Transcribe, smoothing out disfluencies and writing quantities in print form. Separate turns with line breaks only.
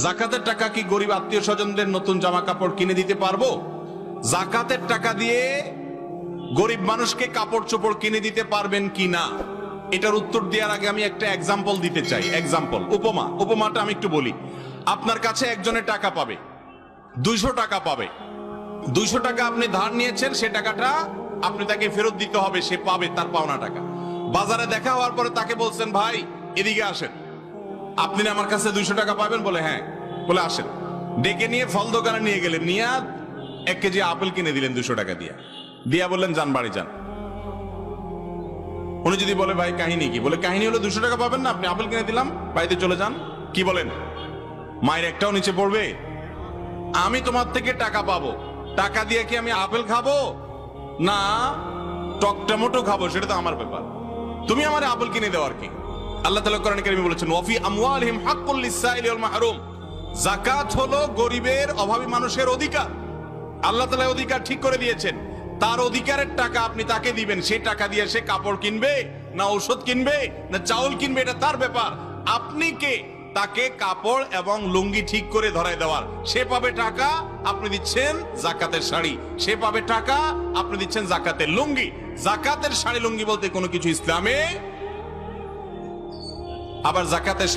জাকাতের টাকা কি গরিব আত্মীয় স্বজনদের নতুন জামা কাপড় কিনে দিতে পারবো? জাকাতের টাকা দিয়ে গরিব মানুষকে কাপড় চোপড় কিনে দিতে পারবেন কি না, এটার উত্তর দেওয়ার আগে আমি একটা এক্সাম্পল দিতে চাই। এক্সাম্পল, উপমাটা আমি একটু বলি। আপনার কাছে একজনের টাকা পাবে, 200 টাকা পাবে। 200 টাকা আপনি ধার নিয়েছেন, সে টাকাটা আপনি তাকে ফেরত দিতে হবে, সে পাবে তার পাওনা টাকা। বাজারে দেখা হওয়ার পরে তাকে বলছেন, ভাই এদিকে আসেন, আপনি না আমার কাছে 200 টাকা পাবেন? বলে হ্যাঁ। বলে আসেন। ডেকে নিয়ে ফল দোকানে নিয়ে গেলেন, নিয়ে 1 কেজি আপেল কিনে দিলেন 200 টাকা দিয়া বললেন যান বাড়ি যান। উনি যদি বলে ভাই কাহিনী কি? বলে কাহিনী হলো 200 টাকা পাবেন না, আপনি আপেল কিনে দিলাম, বাড়িতে চলে যান। কি বলেন? মায়ের একটাও নিচে পড়বে? আমি তোমার থেকে টাকা পাবো, টাকা দিয়ে কি আমি আপেল খাবো না টকটমেটো খাবো সেটা তো আমার ব্যাপার, তুমি আমার আপেল কিনে দেওয়ার কি? আল্লাহ তাআলা কোরআনে কারিমে বলেছেন ওয়াফি আমওয়ালিহিম হাক্কুল লিসাইলি ওয়াল মাহরুম, যাকাত হলো গরিবের অভাবী মানুষের অধিকার। আল্লাহ তাআলা অধিকার ঠিক করে দিয়েছেন, তার অধিকারের টাকা আপনি তাকে দিবেন, সেই টাকা দিয়ে সে কাপড় কিনবে না ঔষধ কিনবে না চাউল কিনবে, এটা তার ব্যাপার। আপনি কে তাকে কাপড় এবং লুঙ্গি ঠিক করে ধরায় দেওয়ার? সে পাবে টাকা, আপনি দিচ্ছেন জাকাতের শাড়ি, সে পাবে টাকা, আপনি দিচ্ছেন জাকাতের লুঙ্গি। জাকাতের শাড়ি লুঙ্গি বলতে কোনো কিছু ইসলামে, আবার জাকাতের